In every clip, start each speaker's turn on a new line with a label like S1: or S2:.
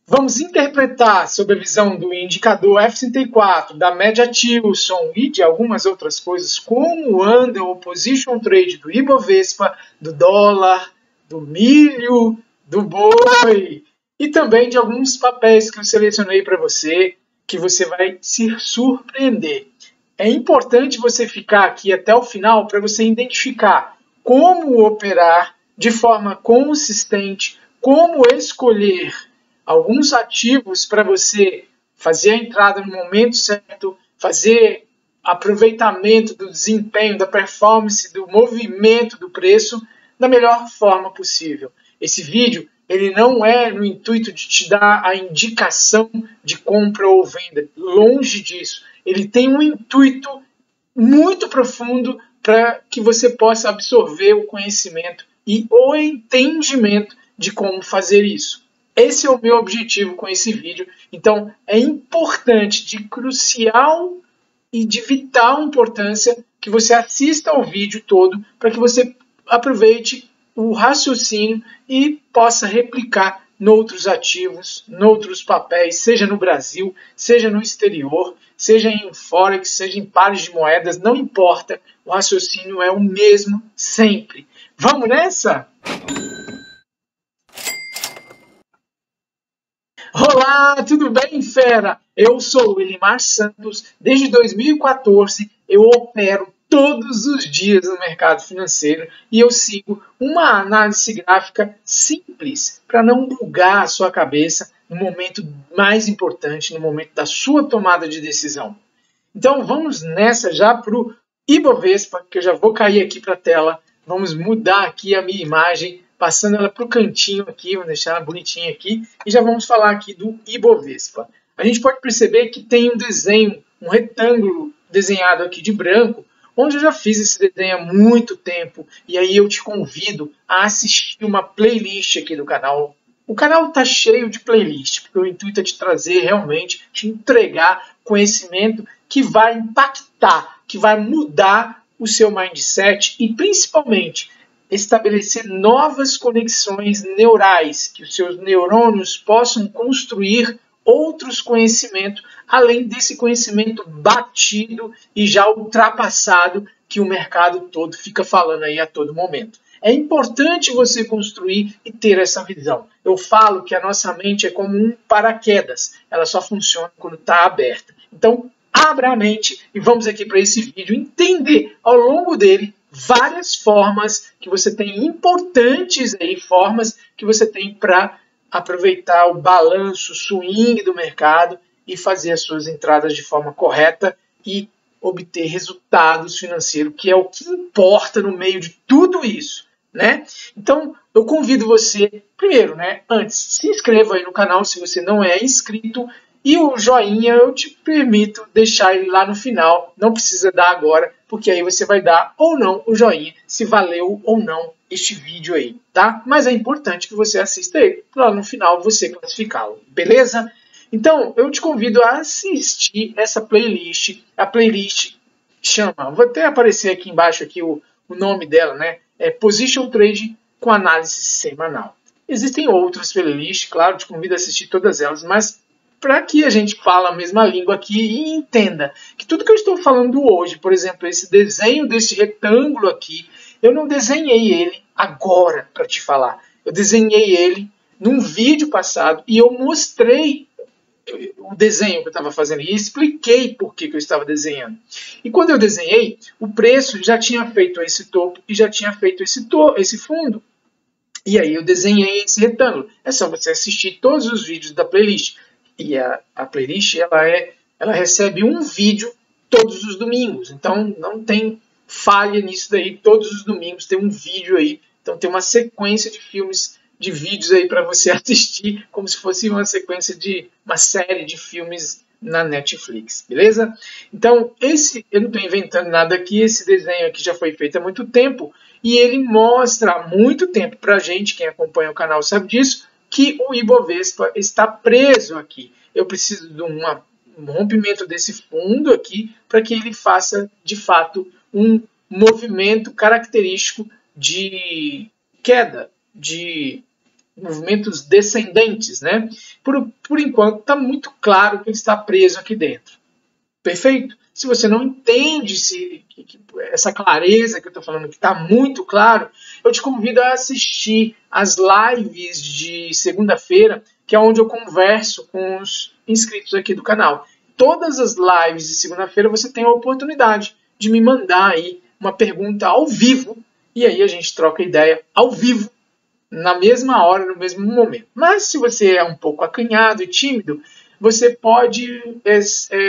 S1: Vamos interpretar sob a visão do indicador F34, da média Tilson e de algumas outras coisas, como anda o position trade do Ibovespa, do dólar, do milho, do boi e também de alguns papéis que eu selecionei para você, que você vai se surpreender. É importante você ficar aqui até o final para você identificar como operar de forma consistente, como escolher alguns ativos para você fazer a entrada no momento certo, fazer aproveitamento do desempenho, da performance, do movimento do preço da melhor forma possível. Esse vídeo ele não é no intuito de te dar a indicação de compra ou venda, longe disso. Ele tem um intuito muito profundo para que você possa absorver o conhecimento e o entendimento de como fazer isso. Esse é o meu objetivo com esse vídeo. Então, é importante, de crucial e de vital importância, que você assista ao vídeo todo para que você aproveite o raciocínio e possa replicar noutros ativos, noutros papéis, seja no Brasil, seja no exterior, seja em Forex, seja em pares de moedas, não importa, o raciocínio é o mesmo sempre. Vamos nessa? Olá, tudo bem, fera? Eu sou o Elimar Santos. Desde 2014 eu opero todos os dias no mercado financeiro e eu sigo uma análise gráfica simples para não bugar a sua cabeça no momento mais importante, no momento da sua tomada de decisão. Então vamos nessa já para o Ibovespa, que eu já vou cair aqui para a tela. Vamos mudar aqui a minha imagem, passando ela para o cantinho aqui, vou deixar ela bonitinha aqui, e já vamos falar aqui do Ibovespa. A gente pode perceber que tem um desenho, um retângulo desenhado aqui de branco, onde eu já fiz esse desenho há muito tempo, e aí eu te convido a assistir uma playlist aqui do canal. O canal está cheio de playlist, porque o intuito é te trazer realmente, te entregar conhecimento que vai impactar, que vai mudar o seu mindset e principalmente estabelecer novas conexões neurais, que os seus neurônios possam construir outros conhecimentos, além desse conhecimento batido e já ultrapassado que o mercado todo fica falando aí a todo momento. É importante você construir e ter essa visão. Eu falo que a nossa mente é como um paraquedas, ela só funciona quando está aberta. Então, abra a mente e vamos aqui para esse vídeo entender ao longo dele várias formas que você tem, importantes aí, formas que você tem para aproveitar o balanço, o swing do mercado e fazer as suas entradas de forma correta e obter resultados financeiros, que é o que importa no meio de tudo isso, né? Então, eu convido você, primeiro, né, antes, se inscreva aí no canal se você não é inscrito, e o joinha eu te permito deixar ele lá no final, não precisa dar agora, porque aí você vai dar ou não o joinha, se valeu ou não este vídeo aí, tá? Mas é importante que você assista ele, para lá no final você classificá-lo, beleza? Então, eu te convido a assistir essa playlist, a playlist chama, vou até aparecer aqui embaixo aqui o nome dela, né? É Position Trade com análise semanal. Existem outras playlists, claro, te convido a assistir todas elas, mas para que a gente fale a mesma língua aqui e entenda que tudo que eu estou falando hoje, por exemplo, esse desenho desse retângulo aqui, eu não desenhei ele agora para te falar. Eu desenhei ele num vídeo passado e eu mostrei o desenho que eu estava fazendo e expliquei por que eu estava desenhando. E quando eu desenhei, o preço já tinha feito esse topo e já tinha feito esse fundo. E aí eu desenhei esse retângulo. É só você assistir todos os vídeos da playlist. E a playlist ela recebe um vídeo todos os domingos. Então não tem falha nisso daí. Todos os domingos tem um vídeo aí. Então tem uma sequência de filmes, de vídeos aí para você assistir, como se fosse uma sequência de uma série de filmes na Netflix, beleza? Então eu não estou inventando nada aqui. Esse desenho aqui já foi feito há muito tempo e ele mostra há muito tempo para a gente, quem acompanha o canal sabe disso, que o Ibovespa está preso aqui. Eu preciso de um rompimento desse fundo aqui para que ele faça, de fato, um movimento característico de queda, de movimentos descendentes, né? Por enquanto, está muito claro que ele está preso aqui dentro. Perfeito? Se você não entende essa clareza que eu estou falando, que está muito claro, eu te convido a assistir as lives de segunda-feira, que é onde eu converso com os inscritos aqui do canal. Todas as lives de segunda-feira você tem a oportunidade de me mandar aí uma pergunta ao vivo, e aí a gente troca ideia ao vivo, na mesma hora, no mesmo momento. Mas se você é um pouco acanhado e tímido, você pode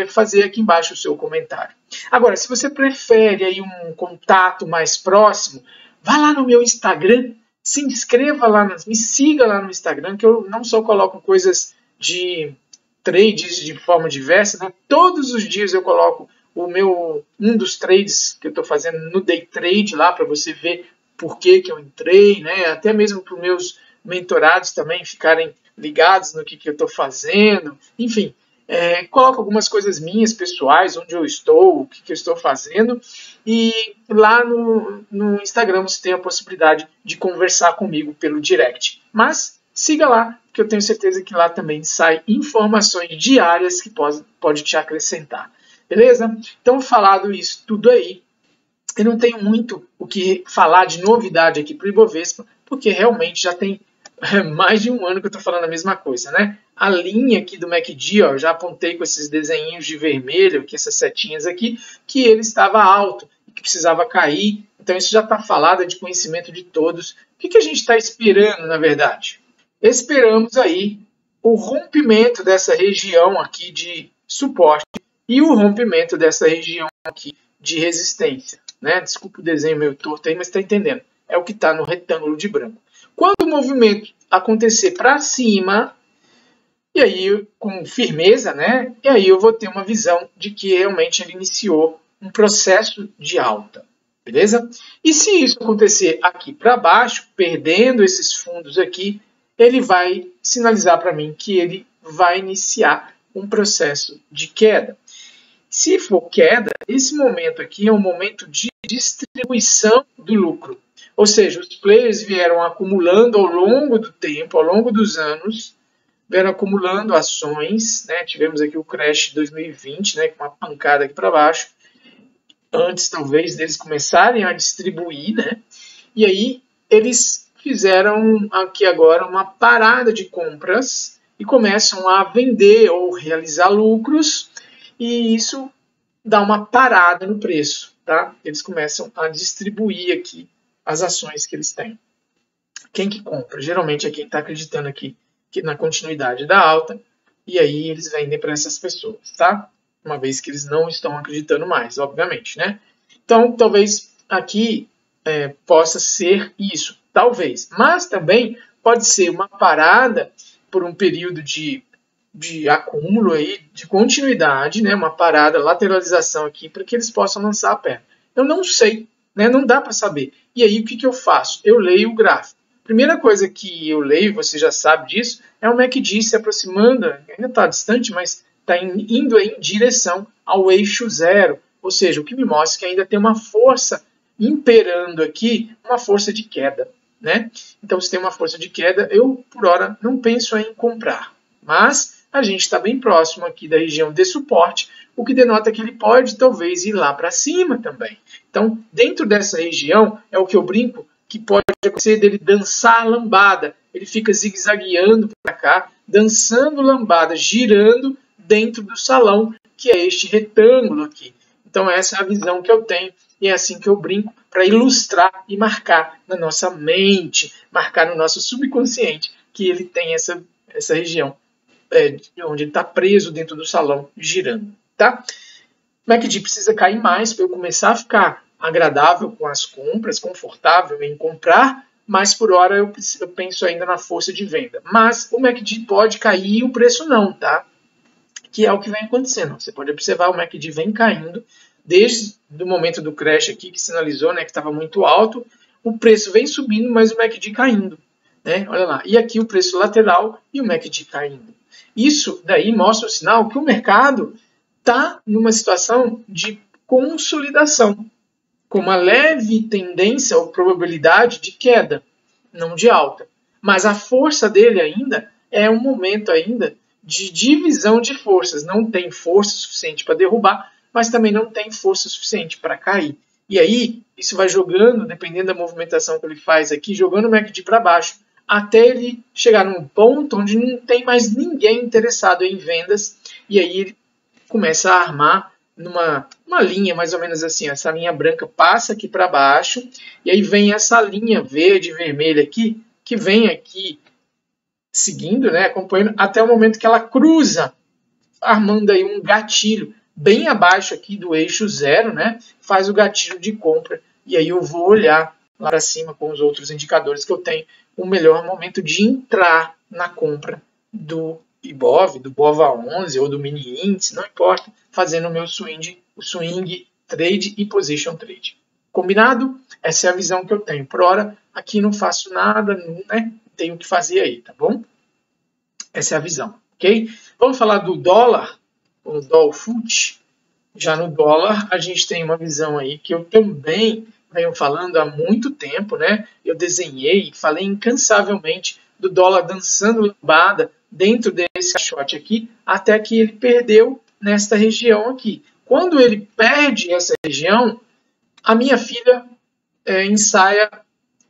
S1: fazer aqui embaixo o seu comentário. Agora, se você prefere aí um contato mais próximo, vá lá no meu Instagram, se inscreva lá, me siga lá no Instagram, que eu não só coloco coisas de trades de forma diversa, né? Todos os dias eu coloco um dos trades que eu estou fazendo no day trade lá, para você ver por que eu entrei, né? Até mesmo para os meus mentorados também ficarem ligados no que eu estou fazendo. Enfim, coloco algumas coisas minhas, pessoais, onde eu estou, o que eu estou fazendo. E lá no Instagram você tem a possibilidade de conversar comigo pelo direct. Mas siga lá, que eu tenho certeza que lá também sai informações diárias que pode te acrescentar. Beleza? Então, falado isso tudo aí, eu não tenho muito o que falar de novidade aqui para o Ibovespa, porque realmente já tem mais de um ano que eu estou falando a mesma coisa, né? A linha aqui do MACD, ó, já apontei com esses desenhinhos de vermelho, aqui, essas setinhas aqui, que ele estava alto, que precisava cair. Então isso já está falado, é de conhecimento de todos. O que a gente está esperando, na verdade? Esperamos aí o rompimento dessa região aqui de suporte e o rompimento dessa região aqui de resistência, né? Desculpa o desenho meio torto aí, mas está entendendo. É o que está no retângulo de branco. Quando o movimento acontecer para cima, e aí com firmeza, né? E aí eu vou ter uma visão de que realmente ele iniciou um processo de alta, beleza? E se isso acontecer aqui para baixo, perdendo esses fundos aqui, ele vai sinalizar para mim que ele vai iniciar um processo de queda. Se for queda, esse momento aqui é um momento de distribuição do lucro. Ou seja, os players vieram acumulando ao longo do tempo, ao longo dos anos, vieram acumulando ações, né? Tivemos aqui o crash de 2020, né? Com uma pancada aqui para baixo, antes talvez deles começarem a distribuir, né? E aí eles fizeram aqui agora uma parada de compras e começam a vender ou realizar lucros, e isso dá uma parada no preço, tá? Eles começam a distribuir aqui as ações que eles têm. Quem que compra? Geralmente é quem está acreditando aqui que na continuidade da alta, e aí eles vendem para essas pessoas, tá? Uma vez que eles não estão acreditando mais, obviamente, né? Então, talvez aqui possa ser isso, talvez. Mas também pode ser uma parada por um período de acúmulo aí, de continuidade, né? Uma parada, lateralização aqui, para que eles possam lançar a perna. Eu não sei, né? Não dá para saber. E aí, o que eu faço? Eu leio o gráfico. Primeira coisa que eu leio, você já sabe disso, é o MACD se aproximando, ainda está distante, mas está indo em direção ao eixo zero, ou seja, o que me mostra que ainda tem uma força imperando aqui, uma força de queda, né? Então, se tem uma força de queda, eu, por hora, não penso em comprar, mas a gente está bem próximo aqui da região de suporte, o que denota que ele pode, talvez, ir lá para cima também. Então, dentro dessa região, é o que eu brinco, que pode acontecer dele dançar lambada. Ele fica zigue-zagueando para cá, dançando lambada, girando dentro do salão, que é este retângulo aqui. Então essa é a visão que eu tenho e é assim que eu brinco para ilustrar e marcar na nossa mente, marcar no nosso subconsciente que ele tem essa região onde ele está preso dentro do salão, girando. Tá? O MACD precisa cair mais para eu começar a ficar agradável com as compras, confortável em comprar, mas por hora eu penso ainda na força de venda. Mas o MACD pode cair e o preço não, tá? Que é o que vem acontecendo. Você pode observar, o MACD vem caindo desde o momento do crash aqui, que sinalizou, né, que estava muito alto, o preço vem subindo, mas o MACD caindo, né? Olha lá. E aqui o preço lateral e o MACD caindo. Isso daí mostra o sinal que o mercado está numa situação de consolidação, com uma leve tendência ou probabilidade de queda, não de alta. Mas a força dele ainda é um momento ainda de divisão de forças. Não tem força suficiente para derrubar, mas também não tem força suficiente para cair. E aí, isso vai jogando, dependendo da movimentação que ele faz aqui, jogando o MACD para baixo, até ele chegar num ponto onde não tem mais ninguém interessado em vendas, e aí ele começa a armar numa linha mais ou menos assim, essa linha branca passa aqui para baixo, e aí vem essa linha verde e vermelha aqui, que vem aqui seguindo, né, acompanhando, até o momento que ela cruza, armando aí um gatilho bem abaixo aqui do eixo 0, né, faz o gatilho de compra, e aí eu vou olhar lá para cima com os outros indicadores que eu tenho, o melhor momento de entrar na compra do IBOV, do BOVA11 ou do mini índice, não importa, fazendo o meu swing trade e position trade. Combinado? Essa é a visão que eu tenho. Por hora, aqui não faço nada, né? Tenho o que fazer aí, tá bom? Essa é a visão, ok? Vamos falar do dólar, o Dolfut. Já no dólar, a gente tem uma visão aí que eu também venho falando há muito tempo, né? Eu desenhei, falei incansavelmente do dólar dançando lambada dentro desse caixote aqui, até que ele perdeu nesta região aqui. Quando ele perde essa região, a minha filha ensaia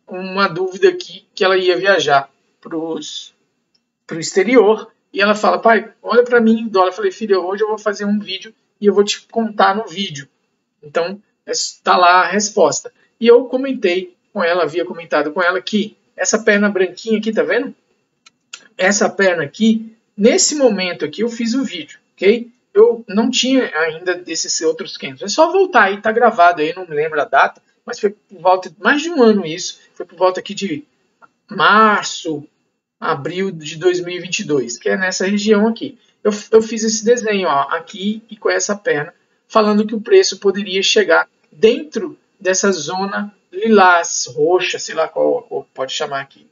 S1: uma dúvida aqui, que ela ia viajar para o exterior, e ela fala, pai, olha para mim em dólar. Eu falei, filha, hoje eu vou fazer um vídeo e eu vou te contar no vídeo. Então, está lá a resposta. E eu comentei com ela, havia comentado com ela que essa perna branquinha aqui, tá vendo? Essa perna aqui, nesse momento aqui, eu fiz um vídeo, ok? Eu não tinha ainda desses outros candles. É só voltar aí, tá gravado aí, não me lembro a data, mas foi por volta de mais de um ano isso. Foi por volta aqui de março, abril de 2022, que é nessa região aqui. Eu fiz esse desenho ó, aqui e com essa perna, falando que o preço poderia chegar dentro dessa zona lilás, roxa, sei lá qual cor pode chamar aqui.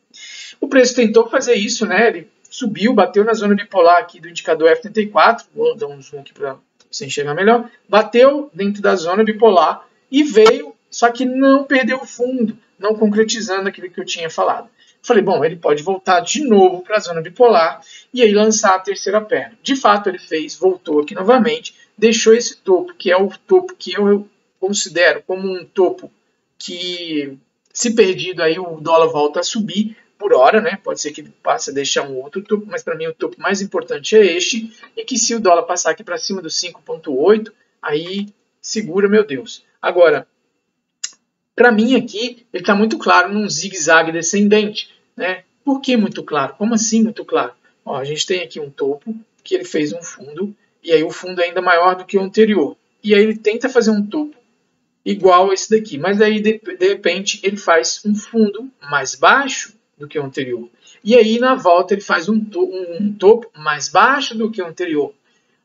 S1: O preço tentou fazer isso, né? Ele subiu, bateu na zona bipolar aqui do indicador F34, vou dar um zoom aqui para você enxergar melhor, bateu dentro da zona bipolar e veio, só que não perdeu o fundo, não concretizando aquilo que eu tinha falado. Falei, bom, ele pode voltar de novo para a zona bipolar e aí lançar a terceira perna. De fato, ele fez, voltou aqui novamente, deixou esse topo, que é o topo que eu considero como um topo que, se perdido, aí o dólar volta a subir por hora, né? Pode ser que ele passe a deixar um outro topo, mas para mim o topo mais importante é este, e que se o dólar passar aqui para cima do 5,8, aí segura, meu Deus. Agora, para mim aqui, ele está muito claro num zigue-zague descendente, né? Por que muito claro? Como assim muito claro? Ó, a gente tem aqui um topo, que ele fez um fundo, e aí o fundo é ainda maior do que o anterior. E aí ele tenta fazer um topo igual a esse daqui, mas aí de repente ele faz um fundo mais baixo do que o anterior. E aí na volta ele faz um topo mais baixo do que o anterior.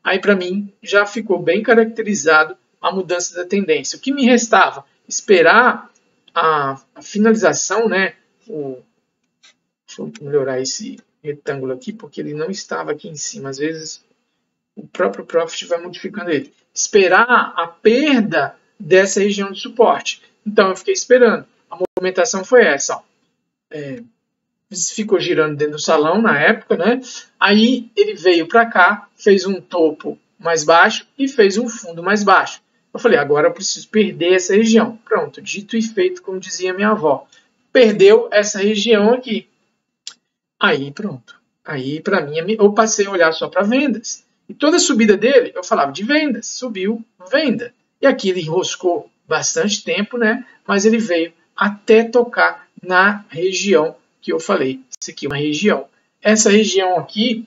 S1: Aí para mim já ficou bem caracterizado a mudança da tendência. O que me restava? Esperar a finalização, né? Deixa eu melhorar esse retângulo aqui, porque ele não estava aqui em cima. Às vezes o próprio Profit vai modificando ele. Esperar a perda dessa região de suporte. Então eu fiquei esperando. A movimentação foi essa. Ó. Ficou girando dentro do salão na época, né? Aí ele veio para cá, fez um topo mais baixo e fez um fundo mais baixo. Eu falei, agora eu preciso perder essa região. Pronto, dito e feito, como dizia minha avó. Perdeu essa região aqui. Aí pronto. Aí para mim eu passei a olhar só para vendas. E toda a subida dele eu falava de vendas. Subiu, venda. E aqui ele enroscou bastante tempo, né? Mas ele veio até tocar na região que eu falei. Isso aqui é uma região. Essa região aqui,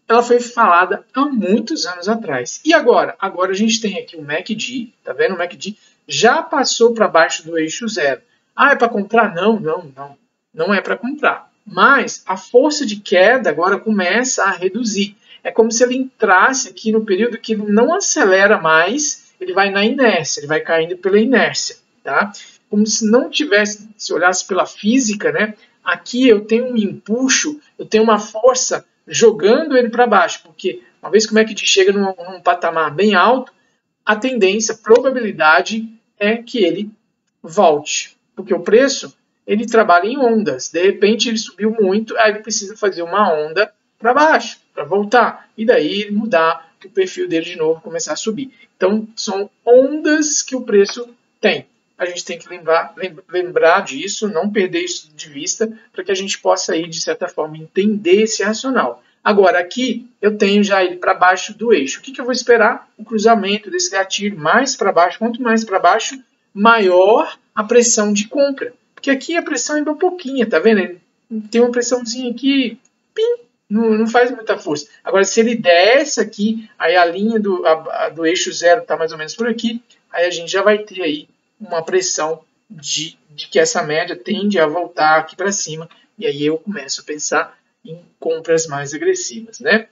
S1: ela foi falada há muitos anos atrás. E agora? Agora a gente tem aqui o MACD, tá vendo? O MACD já passou para baixo do eixo 0. Ah, é para comprar? Não, não, não. Não é para comprar. Mas a força de queda agora começa a reduzir. É como se ele entrasse aqui no período que ele não acelera mais, ele vai na inércia, ele vai caindo pela inércia, tá? Como se não tivesse, se olhasse pela física, né? Aqui eu tenho um empuxo, eu tenho uma força jogando ele para baixo, porque uma vez que o MACD chega num patamar bem alto, a tendência, a probabilidade é que ele volte, porque o preço ele trabalha em ondas. De repente ele subiu muito, aí ele precisa fazer uma onda para baixo, para voltar. E daí mudar o perfil dele de novo, começar a subir. Então são ondas que o preço tem. A gente tem que lembrar disso, não perder isso de vista, para que a gente possa aí, de certa forma, entender esse racional. Agora, aqui eu tenho já ele para baixo do eixo. O que eu vou esperar? O cruzamento desse gatilho mais para baixo. Quanto mais para baixo, maior a pressão de compra. Porque aqui a pressão é bem pouquinha, tá vendo? Ele tem uma pressãozinha aqui, pim, não faz muita força. Agora, se ele desce aqui, aí a linha do eixo zero está mais ou menos por aqui, aí a gente já vai ter aí uma pressão de que essa média tende a voltar aqui para cima, e aí eu começo a pensar em compras mais agressivas, né?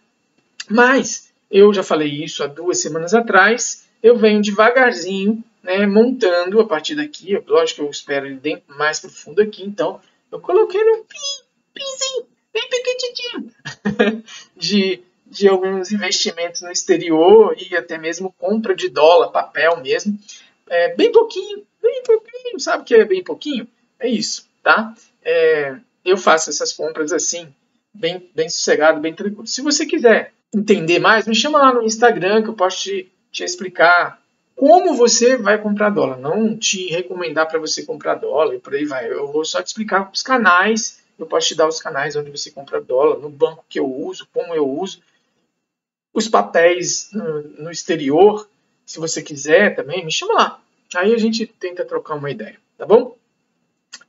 S1: Mas, eu já falei isso há 2 semanas atrás, eu venho devagarzinho, né, montando a partir daqui, lógico que eu espero ele bem mais profundo aqui, então eu coloquei num pinzinho, bem pequenininho, de alguns investimentos no exterior e até mesmo compra de dólar, papel mesmo, bem pouquinho, sabe o que é bem pouquinho? É isso, tá? Eu faço essas compras assim, bem sossegado, bem tranquilo. Se você quiser entender mais, me chama lá no Instagram que eu posso te explicar como você vai comprar dólar. Não te recomendar para você comprar dólar e por aí vai. Eu vou só te explicar os canais, eu posso te dar os canais onde você compra dólar, no banco que eu uso, como eu uso, os papéis no exterior, se você quiser também, me chama lá. Aí a gente tenta trocar uma ideia, tá bom?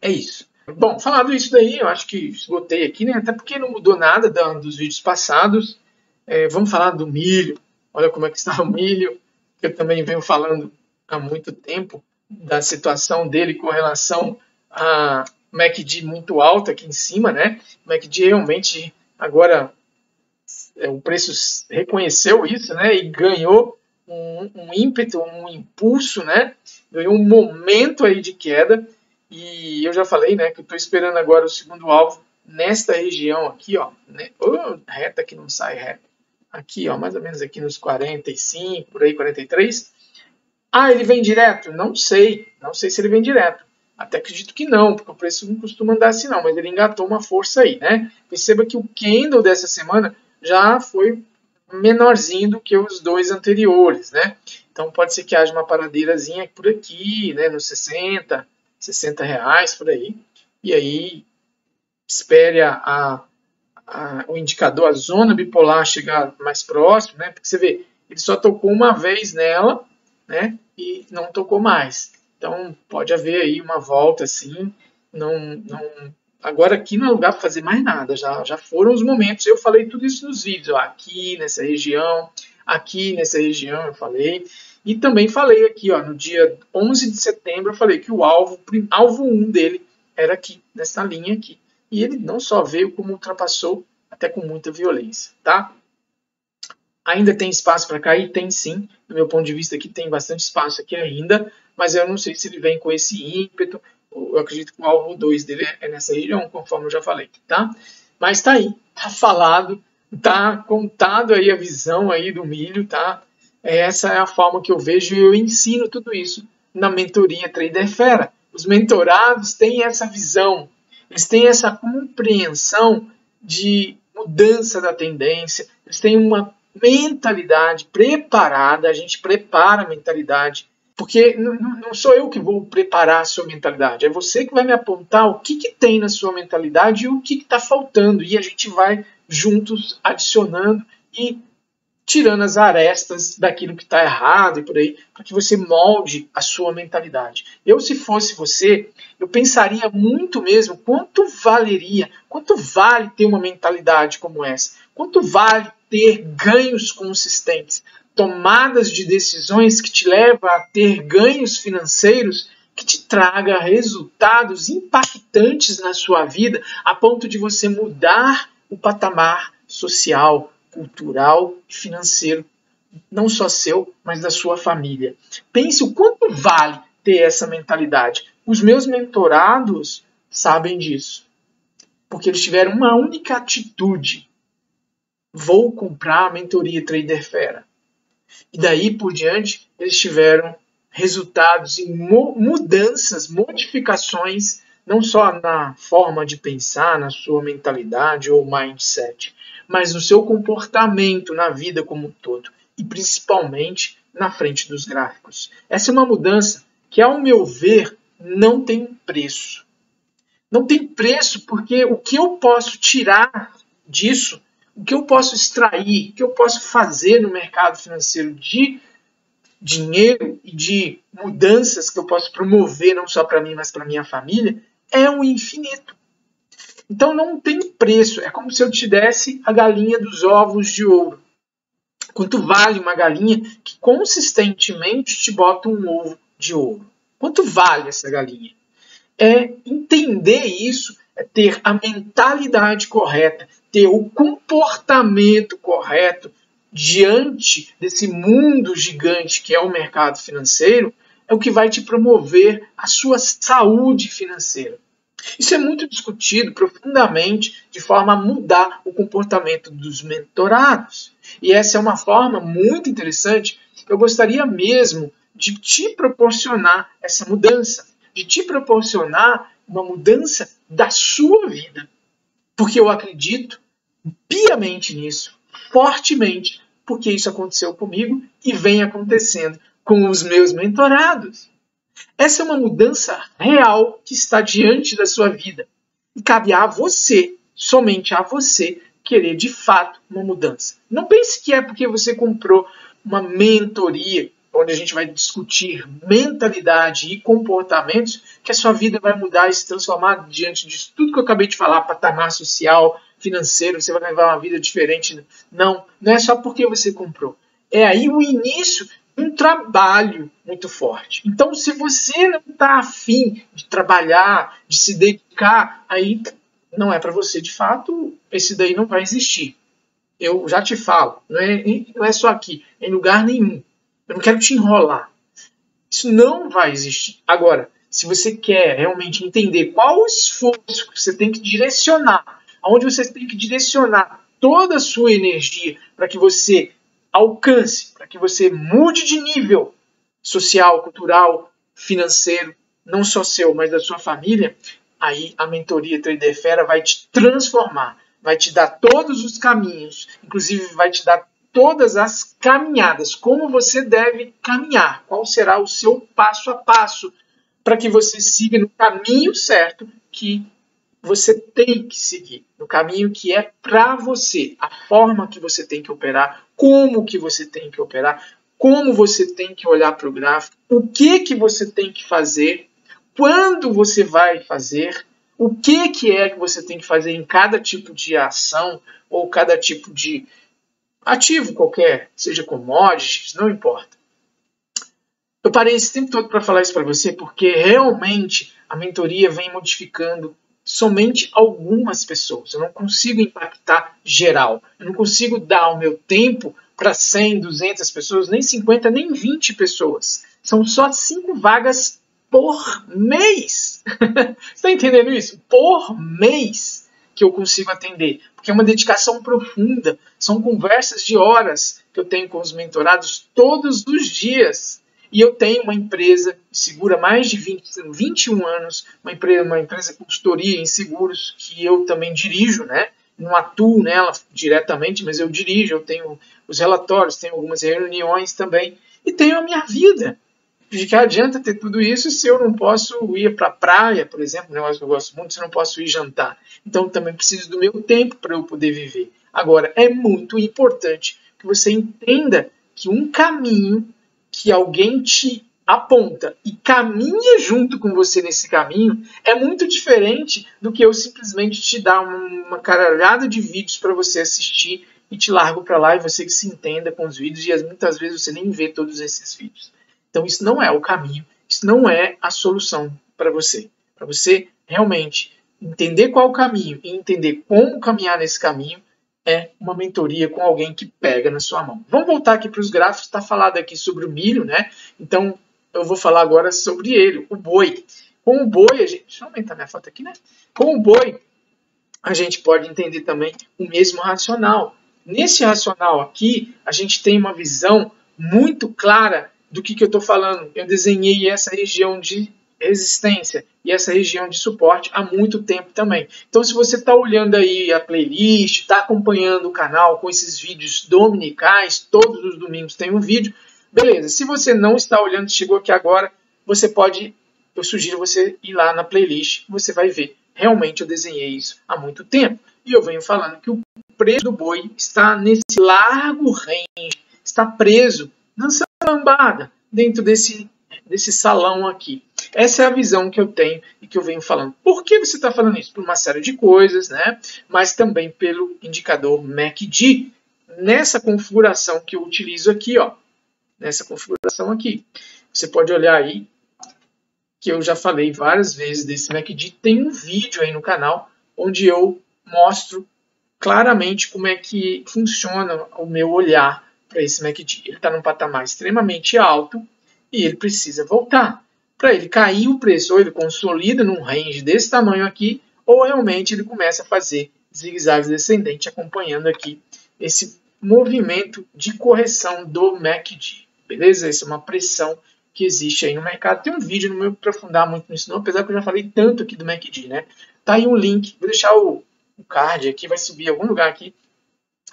S1: É isso. Bom, falado isso daí, eu acho que esgotei aqui, né? Até porque não mudou nada dos vídeos passados. Vamos falar do milho. Olha como é que está o milho, que eu também venho falando há muito tempo da situação dele com relação a MACD muito alta aqui em cima, né? MACD realmente agora o preço reconheceu isso, né? E ganhou um ímpeto, um impulso, né? Ganhou um momento aí de queda. E eu já falei, né, que eu estou esperando agora o segundo alvo nesta região aqui, ó, né? Reta que não sai reta. Aqui, ó, mais ou menos aqui nos 45, por aí 43. Ah, ele vem direto? Não sei se ele vem direto. Até acredito que não, porque o preço não costuma andar assim não, mas ele engatou uma força aí, né? Perceba que o candle dessa semana já foi menorzinho do que os 2 anteriores, né? Então pode ser que haja uma paradeirazinha por aqui, né, nos 60 reais por aí, e aí espere o indicador, a zona bipolar chegar mais próximo, né? Porque você vê, ele só tocou uma vez nela, né? E não tocou mais. Então pode haver aí uma volta assim, agora aqui não é lugar para fazer mais nada, já foram os momentos, eu falei tudo isso nos vídeos, ó, aqui nessa região eu falei, e também falei aqui, ó, no dia 11 de setembro, eu falei que o alvo 1 dele era aqui, nessa linha aqui. E ele não só veio, como ultrapassou até com muita violência, tá? Ainda tem espaço para cair? Tem sim. Do meu ponto de vista aqui tem bastante espaço aqui ainda, mas eu não sei se ele vem com esse ímpeto. Eu acredito que o alvo 2 dele é nessa região, conforme eu já falei, tá? Mas tá aí, tá falado, tá contado aí a visão aí do milho, tá? Essa é a forma que eu vejo e eu ensino tudo isso na mentoria Trader Fera. Os mentorados têm essa visão, eles têm essa compreensão de mudança da tendência, eles têm uma mentalidade preparada, a gente prepara a mentalidade, porque não sou eu que vou preparar a sua mentalidade, é você que vai me apontar o que tem na sua mentalidade e o que está faltando, e a gente vai juntos adicionando e tirando as arestas daquilo que está errado e por aí, para que você molde a sua mentalidade. Eu, se fosse você, eu pensaria muito mesmo quanto valeria, quanto vale ter uma mentalidade como essa, quanto vale ter ganhos consistentes, tomadas de decisões que te levam a ter ganhos financeiros que te traga resultados impactantes na sua vida, a ponto de você mudar o patamar social, cultural e financeiro, não só seu, mas da sua família. Pense o quanto vale ter essa mentalidade. Os meus mentorados sabem disso, porque eles tiveram uma única atitude: vou comprar a mentoria Trader Fera. E daí por diante eles tiveram resultados e mudanças, modificações não só na forma de pensar, na sua mentalidade ou mindset, mas no seu comportamento na vida como um todo, e principalmente na frente dos gráficos. Essa é uma mudança que, ao meu ver, não tem preço. Não tem preço porque o que eu posso tirar disso, o que eu posso extrair, o que eu posso fazer no mercado financeiro de dinheiro e de mudanças que eu posso promover não só para mim, mas para minha família, é um infinito. Então não tem preço. É como se eu te desse a galinha dos ovos de ouro. Quanto vale uma galinha que consistentemente te bota um ovo de ouro? Quanto vale essa galinha? É entender isso, é ter a mentalidade correta, ter o comportamento correto diante desse mundo gigante que é o mercado financeiro, é o que vai te promover a sua saúde financeira. Isso é muito discutido profundamente de forma a mudar o comportamento dos mentorados. E essa é uma forma muito interessante que eu gostaria mesmo de te proporcionar essa mudança, de te proporcionar uma mudança da sua vida. Porque eu acredito piamente nisso, fortemente, porque isso aconteceu comigo e vem acontecendo com os meus mentorados. Essa é uma mudança real que está diante da sua vida. E cabe a você, somente a você, querer de fato uma mudança. Não pense que é porque você comprou uma mentoria, onde a gente vai discutir mentalidade e comportamentos, que a sua vida vai mudar e se transformar diante disso tudo que eu acabei de falar, patamar social, financeiro, você vai levar uma vida diferente. Não, não é só porque você comprou. É aí o início um trabalho muito forte. Então, se você não está afim de trabalhar, de se dedicar, aí não é para você de fato, esse daí não vai existir. Eu já te falo, não é só aqui, em lugar nenhum. Eu não quero te enrolar. Isso não vai existir. Agora, se você quer realmente entender qual o esforço que você tem que direcionar, aonde você tem que direcionar toda a sua energia para que você alcance, para que você mude de nível social, cultural, financeiro, não só seu, mas da sua família, aí a mentoria Trader Fera vai te transformar, vai te dar todos os caminhos, inclusive vai te dar todas as caminhadas, como você deve caminhar, qual será o seu passo a passo, para que você siga no caminho certo que você tem que seguir, no caminho que é para você, a forma que você tem que operar, como que você tem que operar, como você tem que olhar para o gráfico, o que você tem que fazer, quando você vai fazer, o que é que você tem que fazer em cada tipo de ação ou cada tipo de ativo qualquer, seja commodities, não importa. Eu parei esse tempo todo para falar isso para você porque realmente a mentoria vem modificando somente algumas pessoas. Eu não consigo impactar geral. Eu não consigo dar o meu tempo para 100, 200 pessoas, nem 50, nem 20 pessoas. São só 5 vagas por mês. Você está entendendo isso? Por mês que eu consigo atender. Porque é uma dedicação profunda. São conversas de horas que eu tenho com os mentorados todos os dias. E eu tenho uma empresa que segura mais de 21 anos, uma empresa de consultoria em seguros que eu também dirijo, né? Não atuo nela diretamente, mas eu dirijo, eu tenho os relatórios, tenho algumas reuniões também, e tenho a minha vida. De que adianta ter tudo isso se eu não posso ir para a praia, por exemplo, um negócio que eu gosto muito, se eu não posso ir jantar. Então também preciso do meu tempo para eu poder viver. Agora, é muito importante que você entenda que um caminho que alguém te aponta e caminha junto com você nesse caminho é muito diferente do que eu simplesmente te dar uma caralhada de vídeos para você assistir e te largo para lá e você que se entenda com os vídeos e muitas vezes você nem vê todos esses vídeos. Então isso não é o caminho, isso não é a solução para você. Para você realmente entender qual é o caminho e entender como caminhar nesse caminho, é uma mentoria com alguém que pega na sua mão. Vamos voltar aqui para os gráficos, está falado aqui sobre o milho, né? Então eu vou falar agora sobre ele, o boi. Com o boi, deixa eu aumentar minha foto aqui, né? Com o boi, a gente pode entender também o mesmo racional. Nesse racional aqui, a gente tem uma visão muito clara do que eu estou falando. Eu desenhei essa região de resistência, e essa região de suporte há muito tempo também. Então, se você está olhando aí a playlist, está acompanhando o canal com esses vídeos dominicais, todos os domingos tem um vídeo, beleza. Se você não está olhando, chegou aqui agora, você pode, eu sugiro você ir lá na playlist, você vai ver. Realmente eu desenhei isso há muito tempo. E eu venho falando que o preço do boi está nesse largo range, está preso nessa lambada, dentro desse salão aqui. Essa é a visão que eu tenho e que eu venho falando. Por que você está falando isso? Por uma série de coisas, né? Mas também pelo indicador MACD. Nessa configuração que eu utilizo aqui, ó, nessa configuração aqui. Você pode olhar aí, que eu já falei várias vezes desse MACD. Tem um vídeo aí no canal onde eu mostro claramente como é que funciona o meu olhar para esse MACD. Ele está num patamar extremamente alto e ele precisa voltar. Para ele cair o preço, ou ele consolida num range desse tamanho aqui, ou realmente ele começa a fazer zigue-zague descendente, acompanhando aqui esse movimento de correção do MACD. Beleza? Essa é uma pressão que existe aí no mercado. Tem um vídeo, não vou aprofundar muito nisso não, apesar que eu já falei tanto aqui do MACD, né? Tá aí um link, vou deixar o card aqui, vai subir em algum lugar aqui,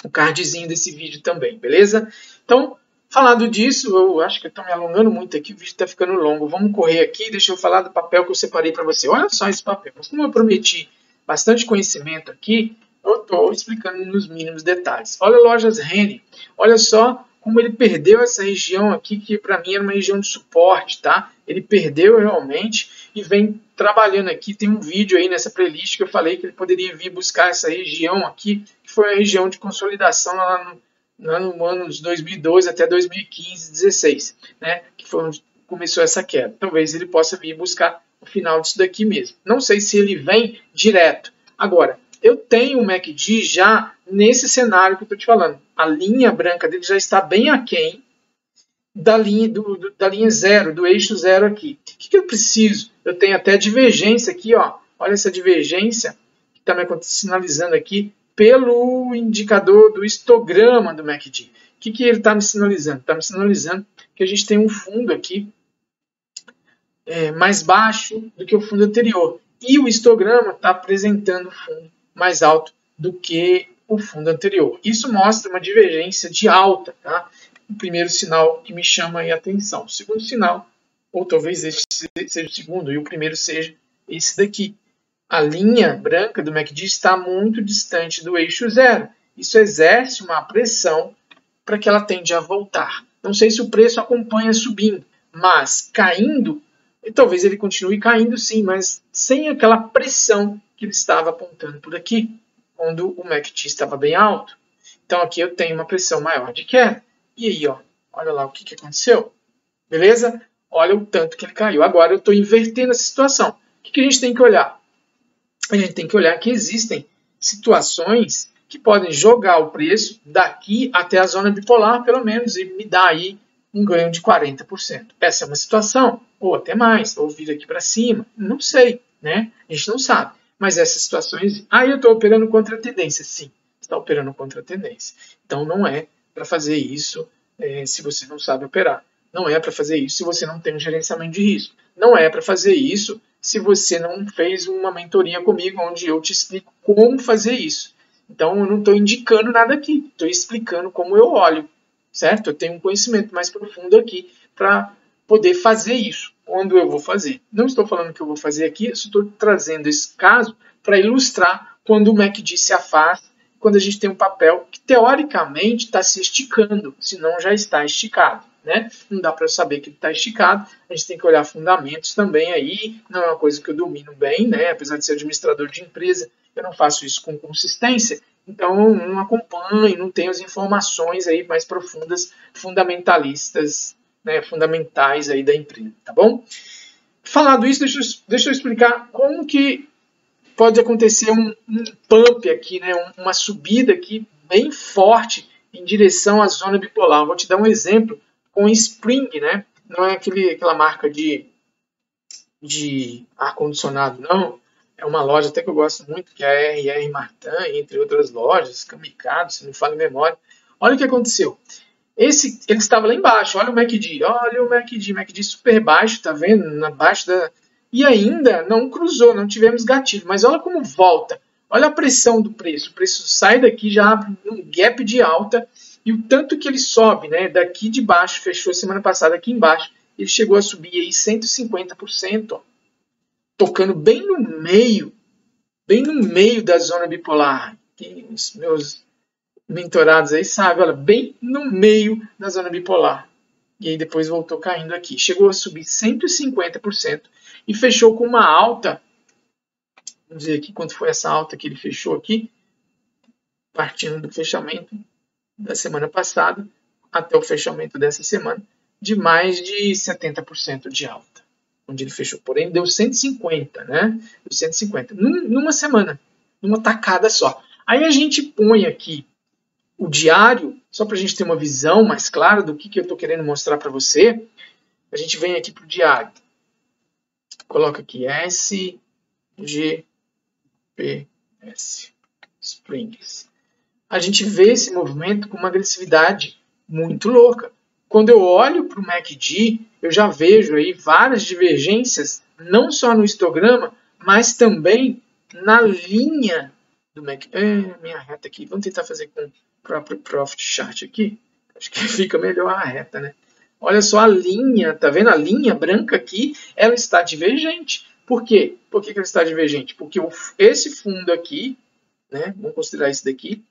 S1: o cardzinho desse vídeo também, beleza? Então, falando disso, eu acho que eu estou me alongando muito aqui, o vídeo está ficando longo. Vamos correr aqui, deixa eu falar do papel que eu separei para você. Olha só esse papel. Como eu prometi bastante conhecimento aqui, eu estou explicando nos mínimos detalhes. Olha Lojas Renner, olha só como ele perdeu essa região aqui, que para mim era uma região de suporte, tá? Ele perdeu realmente e vem trabalhando aqui. Tem um vídeo aí nessa playlist que eu falei que ele poderia vir buscar essa região aqui, que foi a região de consolidação lá no ano de 2012 até 2015, 16, né? Que foi onde começou essa queda. Talvez ele possa vir buscar o final disso daqui mesmo. Não sei se ele vem direto. Agora, eu tenho o MACD já nesse cenário que eu estou te falando. A linha branca dele já está bem aquém da linha zero, do eixo zero aqui. O que eu preciso? Eu tenho até divergência aqui, ó. Olha essa divergência que está me sinalizando aqui pelo indicador do histograma do MACD. O que ele está me sinalizando? Está me sinalizando que a gente tem um fundo aqui mais baixo do que o fundo anterior. E o histograma está apresentando o fundo mais alto do que o fundo anterior. Isso mostra uma divergência de alta, tá? O primeiro sinal que me chama a atenção. O segundo sinal, ou talvez este seja o segundo, e o primeiro seja esse daqui. A linha branca do MACD está muito distante do eixo zero. Isso exerce uma pressão para que ela tende a voltar. Não sei se o preço acompanha subindo, mas caindo, e talvez ele continue caindo sim, mas sem aquela pressão que ele estava apontando por aqui, quando o MACD estava bem alto. Então aqui eu tenho uma pressão maior de queda. E aí, ó, olha lá o que aconteceu. Beleza? Olha o tanto que ele caiu. Agora eu estou invertendo essa situação. O que a gente tem que olhar? A gente tem que olhar que existem situações que podem jogar o preço daqui até a zona bipolar, pelo menos, e me dar aí um ganho de 40%. Essa é uma situação, ou até mais, ou vir aqui para cima, não sei, né? A gente não sabe. Mas essas situações... Aí eu estou operando contra a tendência, sim. Está operando contra a tendência. Então não é para fazer isso se você não sabe operar. Não é para fazer isso se você não tem um gerenciamento de risco. Não é para fazer isso se você não fez uma mentoria comigo, onde eu te explico como fazer isso. Então, eu não estou indicando nada aqui. Estou explicando como eu olho, certo? Eu tenho um conhecimento mais profundo aqui para poder fazer isso. Quando eu vou fazer. Não estou falando que eu vou fazer aqui, eu estou trazendo esse caso para ilustrar quando o MACD se afasta, quando a gente tem um papel que, teoricamente, está se esticando, se não já está esticado. Né? Não dá para saber que ele está esticado, a gente tem que olhar fundamentos também aí, não é uma coisa que eu domino bem, né? Apesar de ser administrador de empresa, eu não faço isso com consistência, então não acompanho, não tenho as informações aí mais profundas, fundamentalistas, né? Fundamentais aí da empresa, tá bom? Falado isso, deixa eu explicar como que pode acontecer um pump aqui, né? Uma subida aqui bem forte em direção à zona bipolar. Vou te dar um exemplo com Spring, né? Não é aquela marca de ar-condicionado, não. É uma loja até que eu gosto muito, que é a R.R. Martin, entre outras lojas, Kamikado, se não me falha a memória. Olha o que aconteceu. Ele estava lá embaixo, olha o MACD super baixo, tá vendo? Abaixo e ainda não cruzou, não tivemos gatilho. Mas olha como volta. Olha a pressão do preço. O preço sai daqui, já abre um gap de alta, e o tanto que ele sobe, né? Daqui de baixo, fechou semana passada aqui embaixo, ele chegou a subir aí 150%, ó, tocando bem no meio da zona bipolar. Que os meus mentorados aí sabem, olha, bem no meio da zona bipolar. E aí depois voltou caindo aqui. Chegou a subir 150% e fechou com uma alta. Vamos ver aqui quanto foi essa alta que ele fechou aqui, partindo do fechamento da semana passada até o fechamento dessa semana, de mais de 70% de alta, onde ele fechou. Porém, deu 150, né? Deu 150 numa semana, numa tacada só. Aí a gente põe aqui o diário, só para a gente ter uma visão mais clara do que eu estou querendo mostrar para você. A gente vem aqui para o diário. Coloca aqui SGPS, Springs. A gente vê esse movimento com uma agressividade muito louca. Quando eu olho para o MACD, eu já vejo aí várias divergências, não só no histograma, mas também na linha do MACD. Minha reta aqui, vamos tentar fazer com o próprio Profit Chart aqui. Acho que fica melhor a reta, né? Olha só a linha, tá vendo? A linha branca aqui, ela está divergente. Por quê? Por que ela está divergente? Porque esse fundo aqui, né, vamos considerar esse daqui,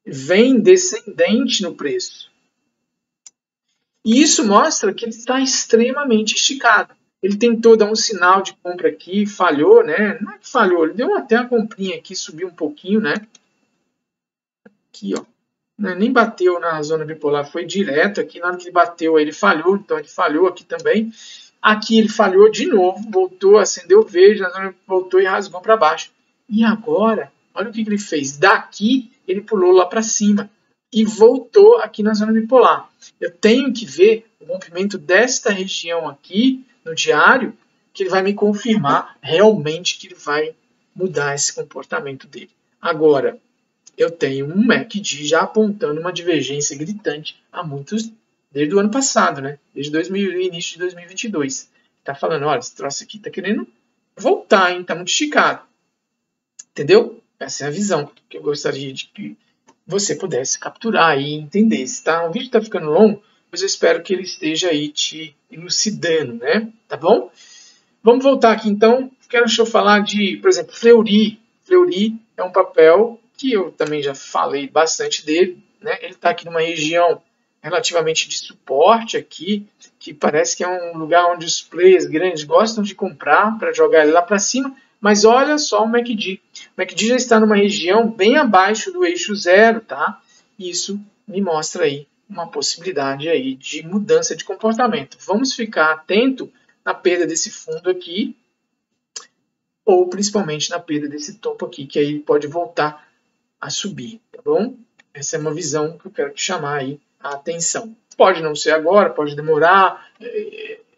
S1: vem descendente no preço. E isso mostra que ele está extremamente esticado. Ele tentou dar um sinal de compra aqui, falhou, né? Não é que falhou, ele deu até uma comprinha aqui, subiu um pouquinho, né? Aqui, ó. Nem bateu na zona bipolar, foi direto aqui. Na hora que ele bateu, ele falhou, então ele falhou aqui também. Aqui ele falhou de novo, voltou, acendeu verde, voltou e rasgou para baixo. E agora, olha o que ele fez. Daqui, ele pulou lá para cima e voltou aqui na zona bipolar. Eu tenho que ver o rompimento desta região aqui no diário, que ele vai me confirmar realmente que ele vai mudar esse comportamento dele. Agora, eu tenho um MACD já apontando uma divergência gritante há muitos, desde o ano passado, né? Desde início de 2022. Está falando, olha, esse troço aqui está querendo voltar, hein? Está muito esticado. Entendeu? Essa é a visão que eu gostaria de que você pudesse capturar e entender. Tá? O vídeo está ficando longo, mas eu espero que ele esteja aí te elucidando, né? Tá bom? Vamos voltar aqui então. Deixa eu falar de, por exemplo, Fleury. Fleury é um papel que eu também já falei bastante dele, né? Ele está aqui numa região relativamente de suporte aqui, que parece que é um lugar onde os players grandes gostam de comprar para jogar ele lá para cima, mas olha só o MACD. O MACD já está numa região bem abaixo do eixo zero, tá? Isso me mostra aí uma possibilidade aí de mudança de comportamento. Vamos ficar atento na perda desse fundo aqui, ou principalmente na perda desse topo aqui, que aí pode voltar a subir, tá bom? Essa é uma visão que eu quero te chamar aí a atenção. Pode não ser agora, pode demorar,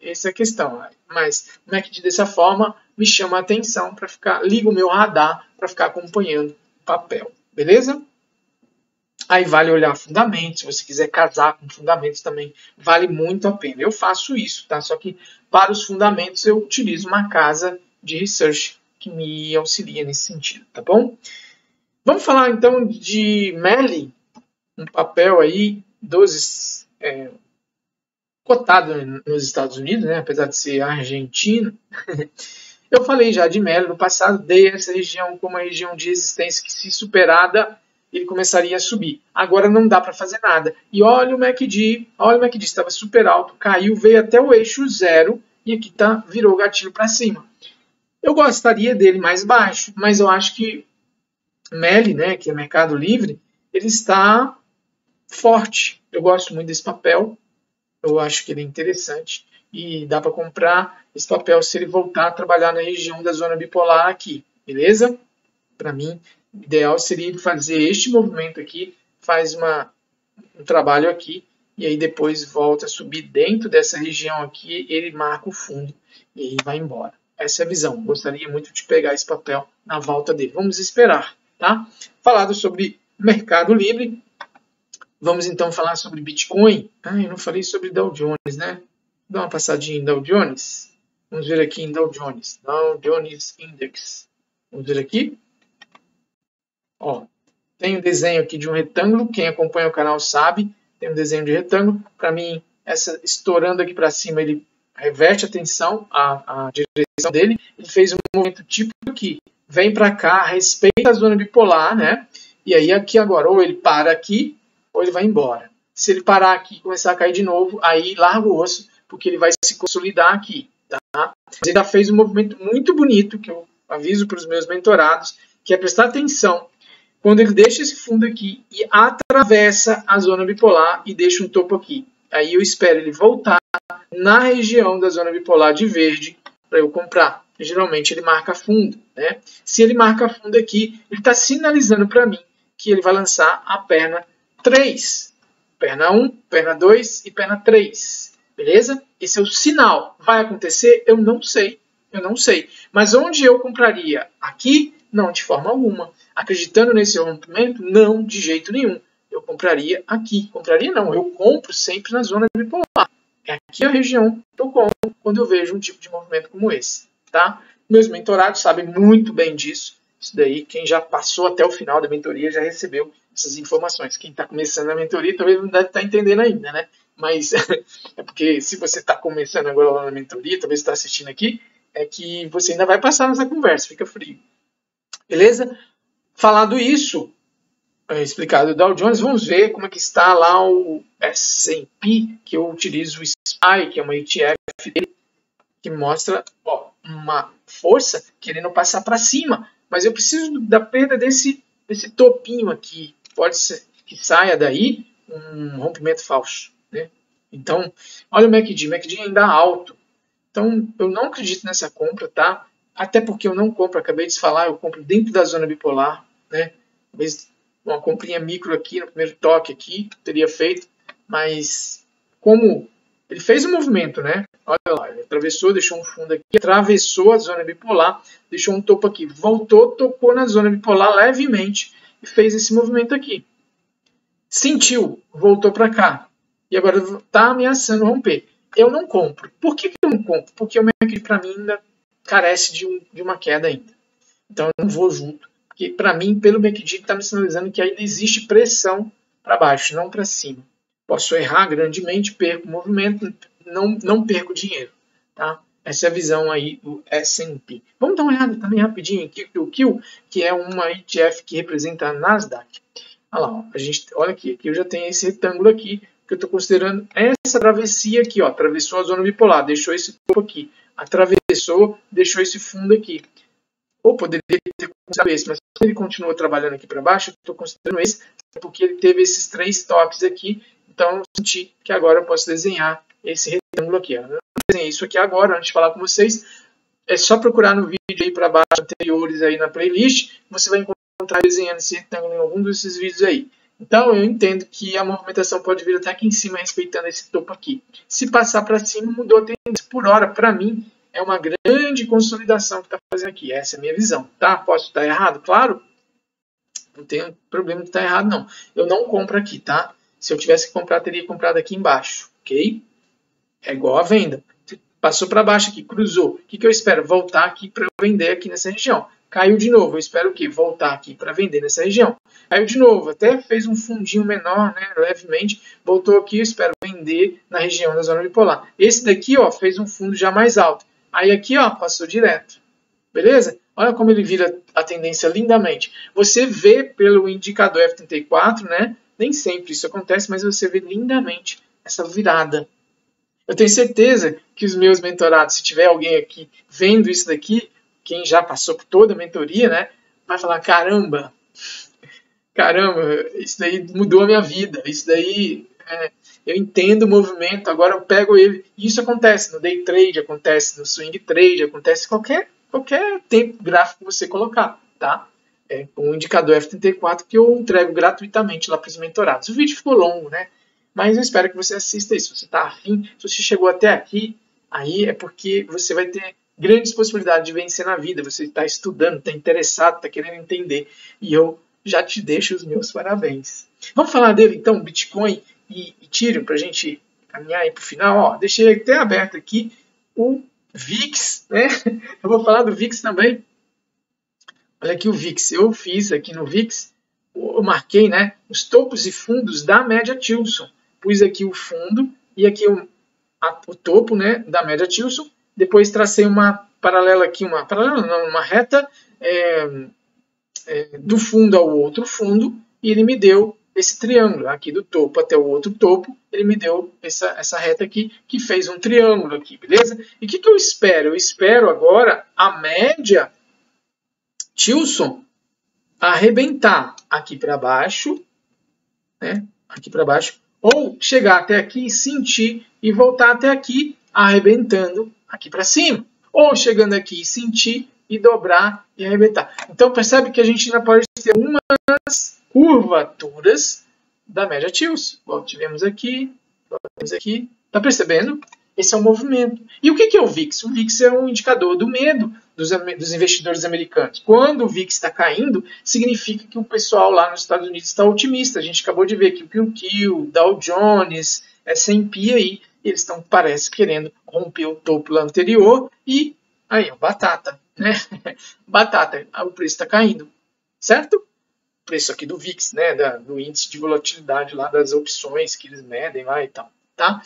S1: essa é a questão. Mas o MACD dessa forma me chama a atenção para ficar, liga o meu radar para ficar acompanhando o papel, beleza? Aí vale olhar fundamentos, se você quiser casar com fundamentos também, vale muito a pena. Eu faço isso, tá? Só que para os fundamentos eu utilizo uma casa de research que me auxilia nesse sentido, tá bom? Vamos falar então de Meli, um papel aí cotado nos Estados Unidos, né? Apesar de ser argentino. Eu falei já de Meli no passado, dei essa região como uma região de resistência que, se superada, ele começaria a subir. Agora não dá para fazer nada. E olha o MACD, estava super alto, caiu, veio até o eixo zero e aqui virou o gatilho para cima. Eu gostaria dele mais baixo, mas eu acho que Meli, né, que é Mercado Livre, ele está forte. Eu gosto muito desse papel, eu acho que ele é interessante e dá para comprar esse papel se ele voltar a trabalhar na região da zona bipolar aqui, beleza? Para mim, o ideal seria ele fazer este movimento aqui, faz um trabalho aqui e aí depois volta a subir dentro dessa região aqui, ele marca o fundo e aí vai embora. Essa é a visão. Gostaria muito de pegar esse papel na volta dele. Vamos esperar, tá? Falado sobre Mercado Livre, vamos então falar sobre Bitcoin. Eu não falei sobre Dow Jones, né? Vou dar uma passadinha em Dow Jones. Vamos ver aqui em Dow Jones. Dow Jones Index. Vamos ver aqui. Ó, tem um desenho aqui de um retângulo. Quem acompanha o canal sabe. Tem um desenho de retângulo. Para mim, essa estourando aqui para cima, ele reverte a tensão, a direção dele. Ele fez um movimento típico aqui. Vem para cá, respeita a zona bipolar, né? E aí aqui agora, ou ele para aqui, ou ele vai embora. Se ele parar aqui e começar a cair de novo, aí larga o osso, porque ele vai se consolidar aqui, tá? Mas ele já fez um movimento muito bonito, que eu aviso para os meus mentorados, que é prestar atenção quando ele deixa esse fundo aqui e atravessa a zona bipolar e deixa um topo aqui. Aí eu espero ele voltar na região da zona bipolar de verde para eu comprar. Geralmente ele marca fundo, né? Se ele marca fundo aqui, ele está sinalizando para mim que ele vai lançar a perna 3. Perna 1, perna 2 e perna 3. Beleza? Esse é o sinal. Vai acontecer? Eu não sei. Eu não sei. Mas onde eu compraria? Aqui? Não, de forma alguma. Acreditando nesse rompimento? Não, de jeito nenhum. Eu compraria aqui. Compraria não, eu compro sempre na zona bipolar. É aqui a região que eu compro quando eu vejo um tipo de movimento como esse. Tá? Meus mentorados sabem muito bem disso. Isso daí, quem já passou até o final da mentoria já recebeu essas informações. Quem está começando a mentoria talvez não deve estar entendendo ainda, né? Mas é porque se você está começando agora lá na mentoria, talvez está assistindo aqui, é que você ainda vai passar nessa conversa, fica frio. Beleza? Falado isso, explicado o Dow Jones, vamos ver como é que está lá o S&P, que eu utilizo o SPY, que é uma ETF dele, que mostra uma força querendo passar para cima. Mas eu preciso da perda desse topinho aqui. Pode ser que saia daí um rompimento falso, né? Então, olha o MACD. O MACD ainda alto. Então, eu não acredito nessa compra, tá? Até porque eu não compro, acabei de falar, eu compro dentro da zona bipolar, né? Talvez uma comprinha micro aqui, no primeiro toque aqui, teria feito. Mas, como ele fez um movimento, né? Olha lá, ele atravessou, deixou um fundo aqui, atravessou a zona bipolar, deixou um topo aqui, voltou, tocou na zona bipolar levemente e fez esse movimento aqui. Sentiu, voltou para cá e agora está ameaçando romper. Eu não compro. Por que eu não compro? Porque o MACD para mim ainda carece de uma queda ainda. Então eu não vou junto. Porque para mim, pelo MACD, está me sinalizando que ainda existe pressão para baixo, não para cima. Posso errar grandemente, perco o movimento, não perco dinheiro. Tá? Essa é a visão aí do S&P. Vamos dar uma olhada também rapidinho aqui no QQQ, que é uma ETF que representa a Nasdaq. Olha lá, olha aqui eu já tenho esse retângulo aqui, que eu estou considerando essa travessia aqui, ó, atravessou a zona bipolar, deixou esse topo aqui, atravessou, deixou esse fundo aqui. Ou poderia ter considerado esse, mas ele continua trabalhando aqui para baixo, eu estou considerando esse, porque ele teve esses 3 toques aqui, então eu senti que agora eu posso desenhar esse retângulo aqui. Eu desenhei isso aqui agora, antes de falar com vocês, é só procurar no vídeo aí para baixo, anteriores aí na playlist, você vai encontrar desenhando esse retângulo em algum desses vídeos aí. Então eu entendo que a movimentação pode vir até aqui em cima, respeitando esse topo aqui. Se passar para cima, mudou a tendência por hora. Para mim, é uma grande consolidação que está fazendo aqui. Essa é a minha visão. Tá? Posso estar errado? Claro. Não tenho problema de estar errado, não. Eu não compro aqui, tá? Se eu tivesse que comprar, teria comprado aqui embaixo. Ok? É igual a venda. Passou para baixo aqui, cruzou. O que eu espero? Voltar aqui para eu vender aqui nessa região. Caiu de novo. Eu espero o quê? Voltar aqui para vender nessa região. Caiu de novo. Até fez um fundinho menor, né? Levemente. Voltou aqui. Eu espero vender na região da zona bipolar. Esse daqui, ó, fez um fundo já mais alto. Aí aqui, ó, passou direto. Beleza? Olha como ele vira a tendência lindamente. Você vê pelo indicador F34, né? Nem sempre isso acontece, mas você vê lindamente essa virada. Eu tenho certeza que os meus mentorados, se tiver alguém aqui vendo isso daqui, quem já passou por toda a mentoria, né? Vai falar, caramba, isso daí mudou a minha vida. Isso daí, eu entendo o movimento, agora eu pego ele. E isso acontece no day trade, acontece no swing trade, acontece qualquer tempo gráfico que você colocar, tá? É um indicador F34 que eu entrego gratuitamente lá para os mentorados. O vídeo ficou longo, né? Mas eu espero que você assista isso. Se você está afim, se você chegou até aqui, aí é porque você vai ter grandes possibilidades de vencer na vida. Você está estudando, está interessado, está querendo entender. E eu já te deixo os meus parabéns. Vamos falar dele então, Bitcoin e Ethereum, para a gente caminhar aí para o final. Ó, deixei até aberto aqui o VIX, né? Eu vou falar do VIX também. Olha aqui o VIX. Eu fiz aqui no VIX, eu marquei, né, os topos e fundos da média Tilson. Pus aqui o fundo e aqui o topo, né, da média Tilson. Depois tracei uma paralela aqui, uma reta do fundo ao outro fundo, e ele me deu esse triângulo aqui do topo até o outro topo. Ele me deu essa reta aqui que fez um triângulo aqui, beleza? E o que eu espero? Eu espero agora a média Tilson arrebentar aqui para baixo, né? Aqui para baixo, ou chegar até aqui, sentir e voltar até aqui, arrebentando aqui para cima, ou chegando aqui, sentir e dobrar e arrebentar. Então percebe que a gente ainda pode ter umas curvaturas da média Tilson. Igual tivemos aqui, tá percebendo? Esse é o movimento. E o que é o VIX? O VIX é um indicador do medo dos investidores americanos. Quando o VIX está caindo, significa que o pessoal lá nos Estados Unidos está otimista. A gente acabou de ver que o QQ, Dow Jones, S&P aí, eles estão, parece, querendo romper o topo lá anterior. E aí, batata, né? Batata, o preço está caindo, certo? O preço aqui do VIX, né? Do índice de volatilidade lá das opções que eles medem lá e tal, tá?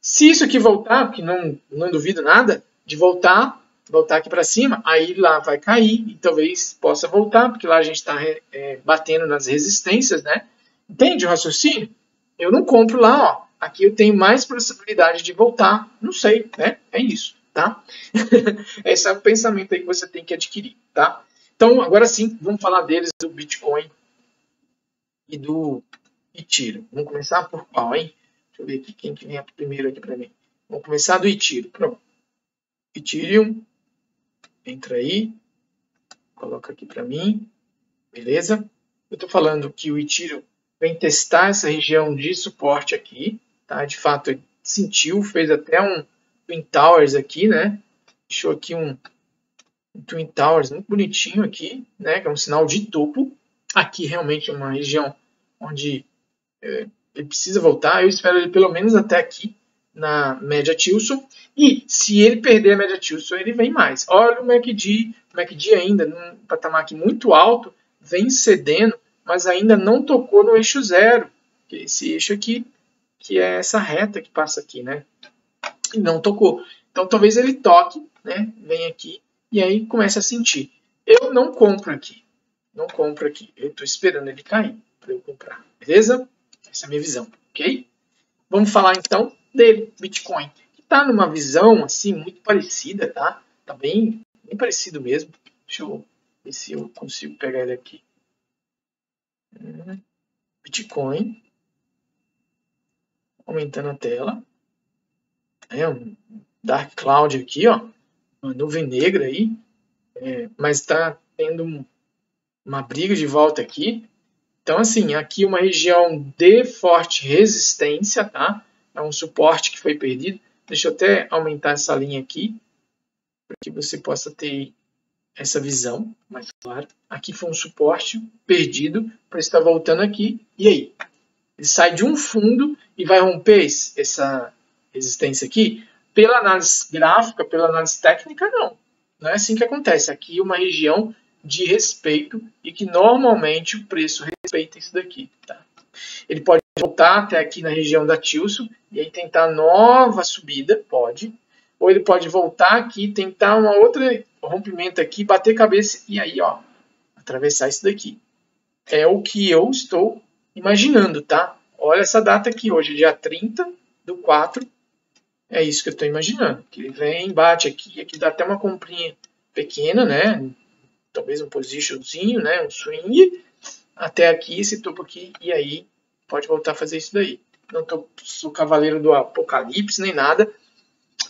S1: Se isso aqui voltar, porque não duvido nada, de voltar aqui para cima, aí lá vai cair e talvez possa voltar, porque lá a gente está batendo nas resistências, né? Entende o raciocínio? Eu não compro lá, ó. Aqui eu tenho mais possibilidade de voltar. Não sei, né? É isso, tá? Esse é o pensamento aí que você tem que adquirir, tá? Então, agora sim, vamos falar deles, do Bitcoin e do Ethereum. Vamos começar por qual, hein? Deixa eu ver aqui quem que vem primeiro aqui para mim. Vamos começar do Ethereum. Pronto. Ethereum. Entra aí. Coloca aqui para mim. Beleza? Eu estou falando que o Ethereum vem testar essa região de suporte aqui. Tá? De fato, ele sentiu, fez até um Twin Towers aqui, né? Deixou aqui um Twin Towers muito bonitinho aqui, né? Que é um sinal de topo. Aqui realmente é uma região onde ele precisa voltar. Eu espero ele pelo menos até aqui na média Tilson. E se ele perder a média Tilson, ele vem mais. Olha o MACD. O MACD ainda num patamar aqui muito alto, vem cedendo, mas ainda não tocou no eixo zero. Que é esse eixo aqui, que é essa reta que passa aqui, né? E não tocou. Então talvez ele toque, né? Vem aqui e aí comece a sentir. Eu não compro aqui. Não compro aqui. Eu estou esperando ele cair para eu comprar. Beleza? Essa é a minha visão, ok? Vamos falar então dele, Bitcoin, que está numa visão assim muito parecida, tá? Tá bem parecido mesmo. Deixa eu ver se eu consigo pegar ele aqui. Bitcoin, aumentando a tela. É um dark cloud aqui, ó, uma nuvem negra aí, mas está tendo uma briga de volta aqui. Então, assim, aqui uma região de forte resistência, tá? É um suporte que foi perdido. Deixa eu até aumentar essa linha aqui, para que você possa ter essa visão mais clara. Aqui foi um suporte perdido, para estar voltando aqui. E aí? Ele sai de um fundo e vai romper essa resistência aqui? Pela análise gráfica, pela análise técnica, não. Não é assim que acontece. Aqui uma região de respeito e que normalmente o preço respeita isso daqui. Tá? Ele pode voltar até aqui na região da Tilson e aí tentar nova subida, pode. Ou ele pode voltar aqui, tentar uma outra rompimento aqui, bater cabeça e aí, ó, atravessar isso daqui. É o que eu estou imaginando, tá? Olha essa data aqui, hoje, dia 30/4. É isso que eu estou imaginando. Que ele vem, bate aqui, aqui dá até uma comprinha pequena, né? Talvez um positionzinho, né? Um swing, até aqui, esse topo aqui, e aí pode voltar a fazer isso daí. Não sou cavaleiro do apocalipse nem nada.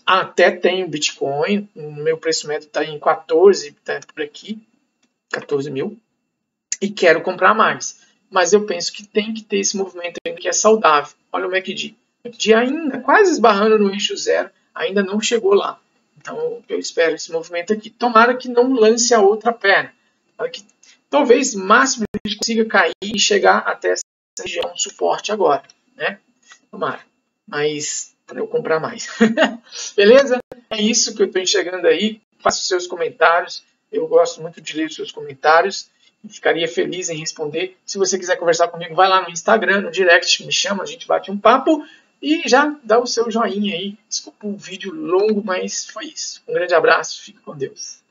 S1: Até tenho Bitcoin, o meu preço médio está em 14, tá por aqui, 14 mil, e quero comprar mais. Mas eu penso que tem que ter esse movimento ainda que é saudável. Olha o MACD. O MACD ainda quase esbarrando no eixo zero, ainda não chegou lá. Então eu espero esse movimento aqui. Tomara que não lance a outra perna. Que, talvez máximo a gente consiga cair e chegar até essa região de suporte agora, né? Tomara. Mas para eu comprar mais. Beleza? É isso que eu estou enxergando aí. Faça os seus comentários. Eu gosto muito de ler os seus comentários. Ficaria feliz em responder. Se você quiser conversar comigo, vai lá no Instagram, no direct, me chama, a gente bate um papo. E já dá o seu joinha aí. Desculpa o vídeo longo, mas foi isso. Um grande abraço, fique com Deus.